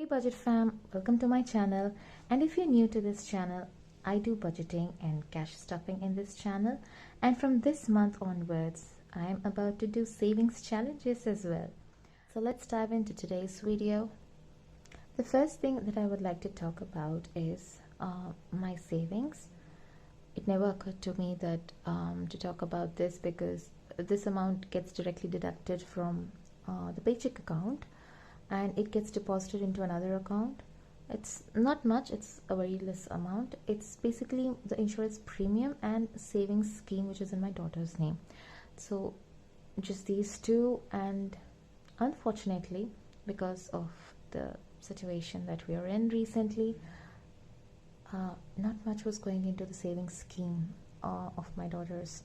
Hey budget fam, welcome to my channel. And if you're new to this channel, I do budgeting and cash stuffing in this channel, and from this month onwards I am about to do savings challenges as well. So let's dive into today's video. The first thing that I would like to talk about is my savings. It never occurred to me that to talk about this because this amount gets directly deducted from the paycheck account and it gets deposited into another account. It's not much, it's a very less amount. It's basically the insurance premium and savings scheme which is in my daughter's name. So just these two, and unfortunately because of the situation that we are in recently, not much was going into the savings scheme of my daughter's.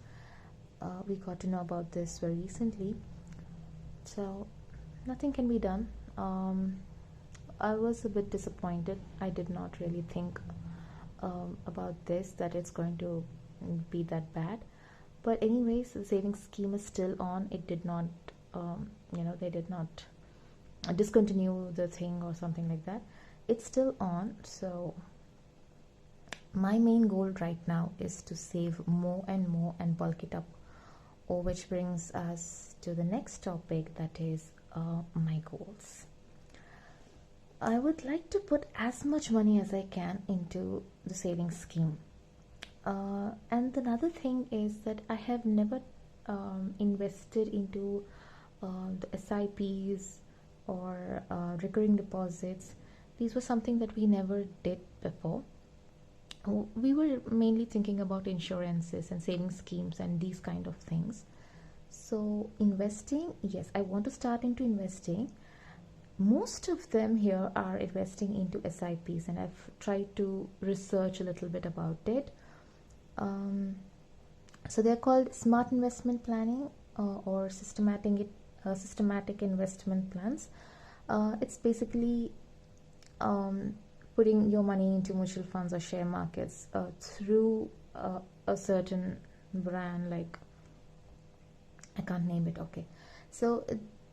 We got to know about this very recently, so nothing can be done. I was a bit disappointed. I did not really think about this, that it's going to be that bad. But anyways, the savings scheme is still on. It did not, they did not discontinue the thing or something like that. It's still on. So my main goal right now is to save more and more and bulk it up. Which brings us to the next topic, that is my goals. I would like to put as much money as I can into the savings scheme. And another thing is that I have never invested into the SIPs or recurring deposits. These were something that we never did before. We were mainly thinking about insurances and savings schemes and these kind of things. So investing, yes, I want to start into investing. Most of them here are investing into SIPs, and I've tried to research a little bit about it. So they're called smart investment planning or systematic investment plans. It's basically putting your money into mutual funds or share markets through a certain brand, like I can't name it. Okay, so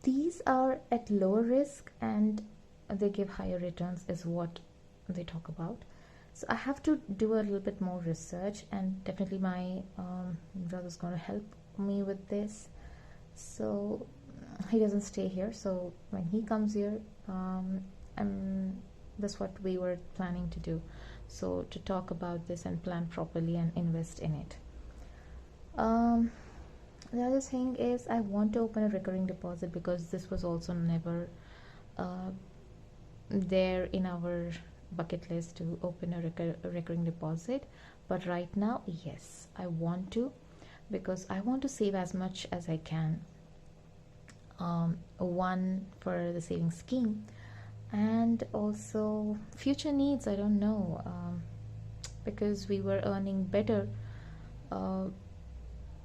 these are at lower risk and they give higher returns is what they talk about. So I have to do a little bit more research, and definitely my brother's going to help me with this. So he doesn't stay here, so when he comes here, that's what we were planning to do. So to talk about this and plan properly and invest in it. The other thing is I want to open a recurring deposit, because this was also never there in our bucket list to open a recurring deposit. But right now, yes, I want to, because I want to save as much as I can. One, for the savings scheme, and also future needs. I don't know, because we were earning better.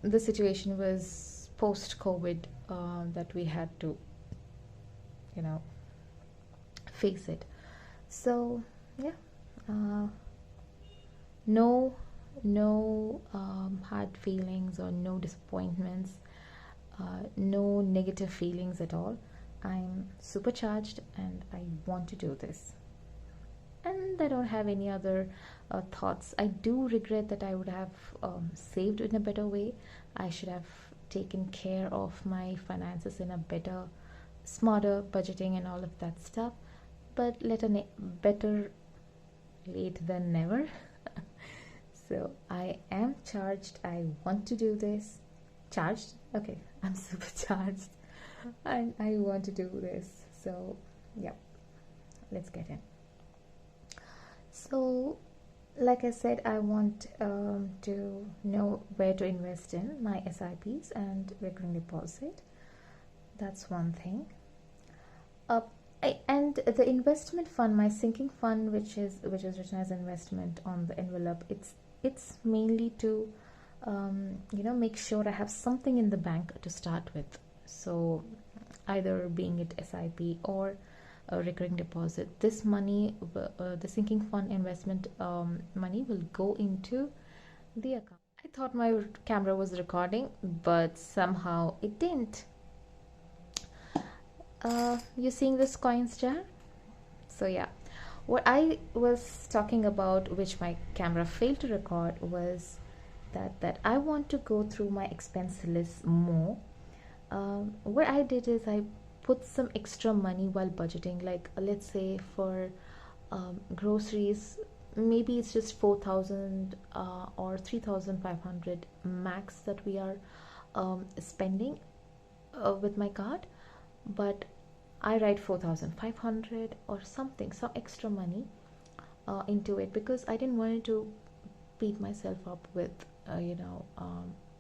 The situation was post-COVID that we had to, face it. So yeah, no hard feelings or no disappointments, no negative feelings at all. I'm supercharged and I want to do this, and I don't have any other thoughts. I do regret that I would have saved in a better way. I should have taken care of my finances in a better, smarter budgeting and all of that stuff. But better late than never. So I am charged. I want to do this. Charged? Okay, I'm supercharged and I want to do this. So yeah, let's get in. So like I said, I want to know where to invest in my SIPs and recurring deposit. That's one thing. And the investment fund, my sinking fund, which is written as investment on the envelope, it's mainly to make sure I have something in the bank to start with. So either being it SIP or a recurring deposit, this money, the sinking fund investment money, will go into the account. I thought my camera was recording, but somehow it didn't. You're seeing this coins jar? So yeah, what I was talking about, which my camera failed to record, was that I want to go through my expense list more. What I did is I put some extra money while budgeting, like let's say for groceries, maybe it's just 4,000 or 3,500 max that we are spending with my card, but I write 4,500 or something, some extra money into it, because I didn't want to beat myself up with,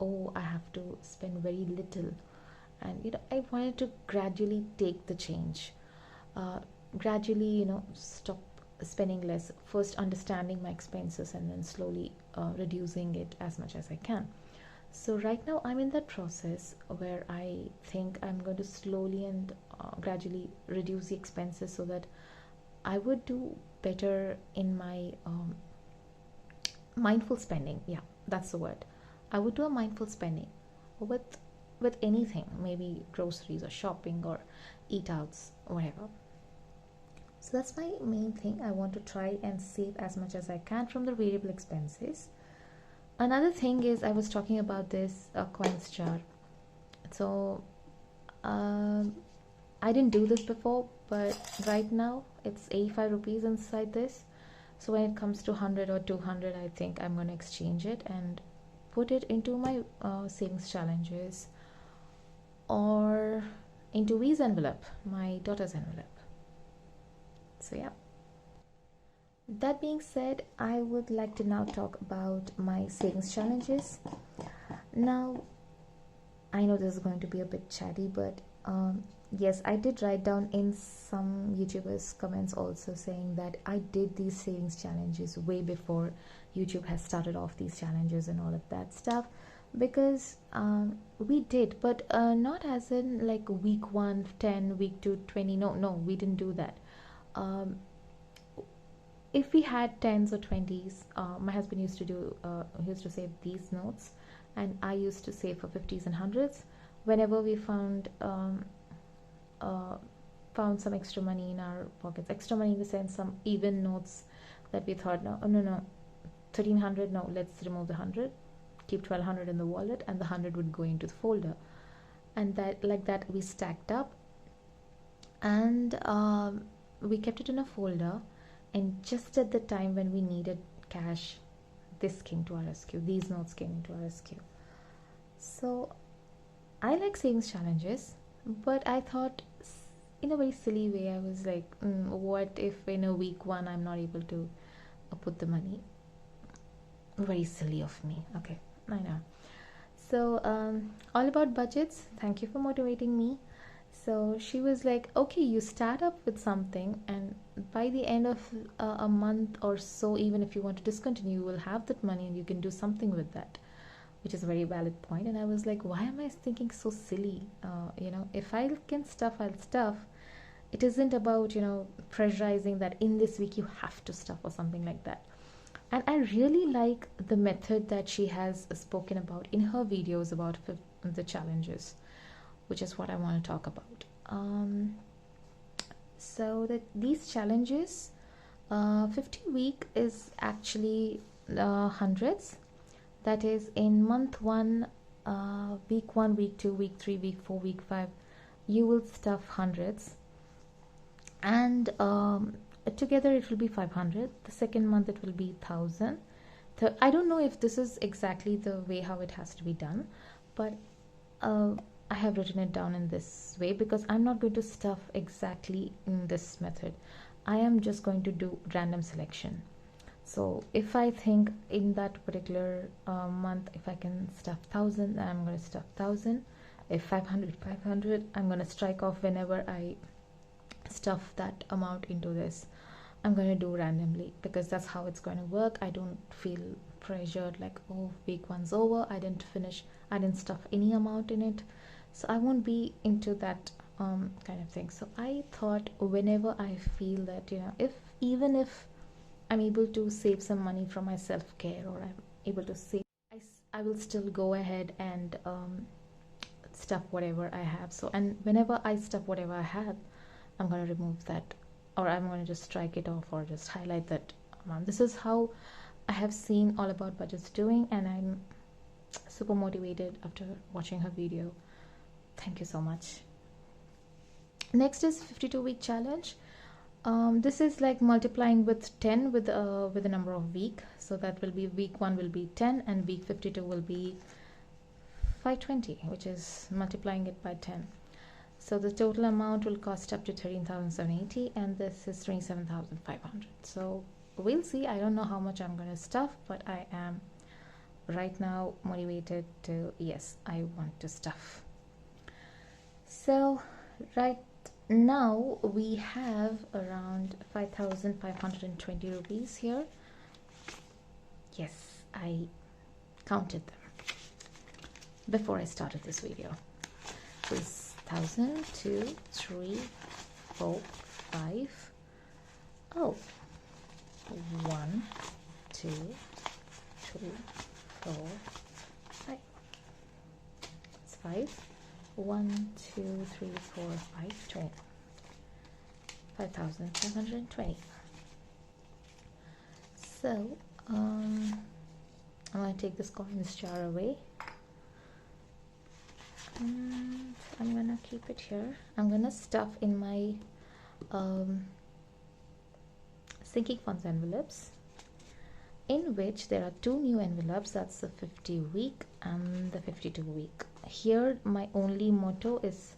oh, I have to spend very little. And I wanted to gradually take the change, gradually, stop spending less, first understanding my expenses and then slowly reducing it as much as I can. So right now I'm in that process where I think I'm going to slowly and gradually reduce the expenses so that I would do better in my mindful spending. Yeah, that's the word. I would do a mindful spending with anything, maybe groceries or shopping or eat outs, whatever. So that's my main thing. I want to try and save as much as I can from the variable expenses. Another thing is, I was talking about this coins jar. So I didn't do this before, but right now it's 85 rupees inside this. So when it comes to 100 or 200, I think I'm going to exchange it and put it into my savings challenges, or into V's envelope, my daughter's envelope. So yeah. That being said, I would like to now talk about my savings challenges. Now, I know this is going to be a bit chatty, but yes, I did write down in some YouTubers' comments also saying that I did these savings challenges way before YouTube has started off these challenges and all of that stuff, because we did, but not as in like week 1 10, week 2 20. No, we didn't do that. If we had 10s or 20s, my husband used to do he used to save these notes, and I used to save for 50s and 100s. Whenever we found some extra money in our pockets, extra money in the sense some even notes that we thought, no, 1300, no, let's remove the 100, keep 1200 in the wallet, and the 100 would go into the folder. And that, like that, we stacked up, and we kept it in a folder. And just at the time when we needed cash, this came to our rescue, these notes came into our rescue. So I like savings challenges, but I thought in a very silly way, I was like, what if in a week 1 I'm not able to put the money? Very silly of me. Okay, I know. So all about budgets. Thank you for motivating me. So she was like, okay, you start up with something, and by the end of a month or so, even if you want to discontinue, you will have that money and you can do something with that, which is a very valid point. And I was like, why am I thinking so silly? If I can stuff, I'll stuff. It isn't about, pressurizing that in this week you have to stuff or something like that. And I really like the method that she has spoken about in her videos about the challenges, which is what I want to talk about. So that these challenges, 50 week is actually hundreds. That is, in month 1, week 1, week 2, week 3, week 4, week 5, you will stuff hundreds, and together it will be 500. The second month it will be 1,000. I don't know if this is exactly the way how it has to be done, but I have written it down in this way because I'm not going to stuff exactly in this method. I am just going to do random selection. So if I think in that particular month, if I can stuff 1,000, then I'm going to stuff 1,000. If 500, 500, I'm going to strike off whenever I stuff that amount into this. I'm going to do randomly because that's how it's going to work. I don't feel pressured like, oh, week 1's over, I didn't stuff any amount in it. So I won't be into that kind of thing. So I thought whenever I feel that, even if I'm able to save some money from my self-care, or I'm able to save, I will still go ahead and stuff whatever I have. So, and whenever I stuff whatever I have, I'm going to remove that or I'm going to just strike it off or just highlight that amount. This is how I have seen All About Budgets doing, and I'm super motivated after watching her video. Thank you so much. Next is 52-week challenge. This is like multiplying with 10 with the number of week. So that will be week 1 will be 10 and week 52 will be 520, which is multiplying it by 10. So the total amount will cost up to 13,780, and this is 27,500. So we'll see. I don't know how much I'm going to stuff, but I am right now motivated to, yes, I want to stuff. So right now we have around 5,520 rupees here. Yes, I counted them before I started this video. So it's 1,000, 2, 3, 4, 5. Oh, 1, 2, 3, 4, 5. It's 5. 1, 2, 3, 4, 5, 20. 5,520. So I'm going to take this coins jar away, and I'm going to keep it here. I'm going to stuff in my sinking funds envelopes, in which there are 2 new envelopes. That's the 50 week and the 52 week. Here my only motto is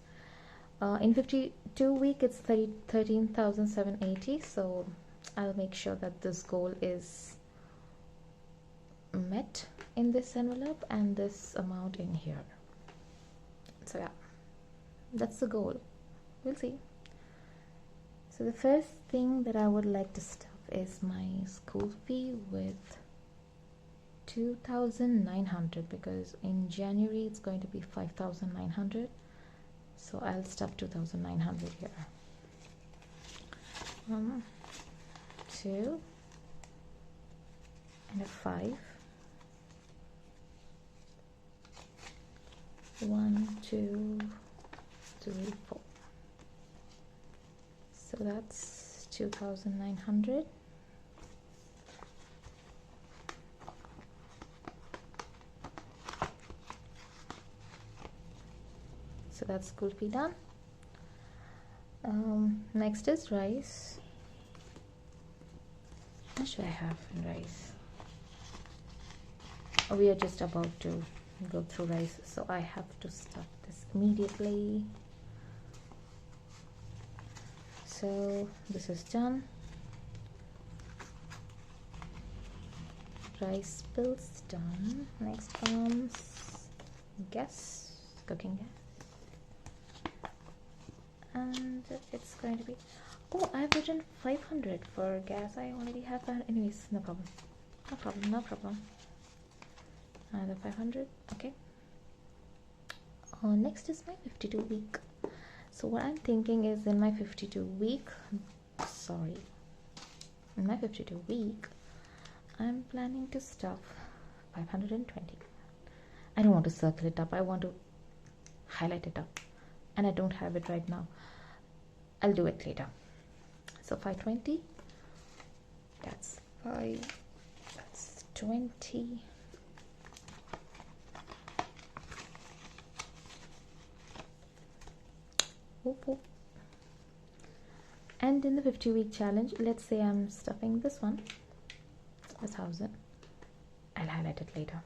in 52 week it's 13,780, so I'll make sure that this goal is met in this envelope and this amount in here. So yeah, that's the goal. We'll see. So the first thing that I would like to stuff is my school fee with 2,900, because in January it's going to be 5,900. So I'll stuff 2,900 here. 2 and a 5. 1, 2, 3, 4. So that's 2,900. So that's school fee done. Next is rice. What should I have in rice? Oh, we are just about to go through rice, so I have to stuff this immediately. So this is done. Rice bills done. Next comes gas, cooking gas. And it's going to be, oh, I've written 500 for gas. I already have that. Anyways, no problem. No problem, no problem. Another 500. Okay. Next is my 52 week. So what I'm thinking is in my 52 week, in my 52 week, I'm planning to stuff 520. I don't want to circle it up. I want to highlight it up. And I don't have it right now. I'll do it later. So 520, that's 5, that's 20. Whoop, whoop. And in the 50-week challenge, let's say I'm stuffing this one, 1,000. I'll highlight it later.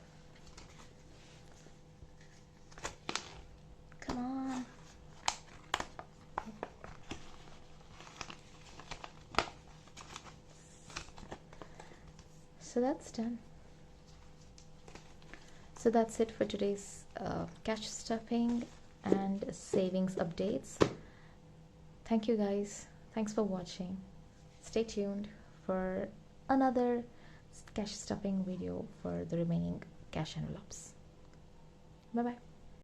Come on. So that's done. So that's it for today's cash stuffing and savings updates. Thank you guys. Thanks for watching. Stay tuned for another cash stuffing video for the remaining cash envelopes. Bye bye.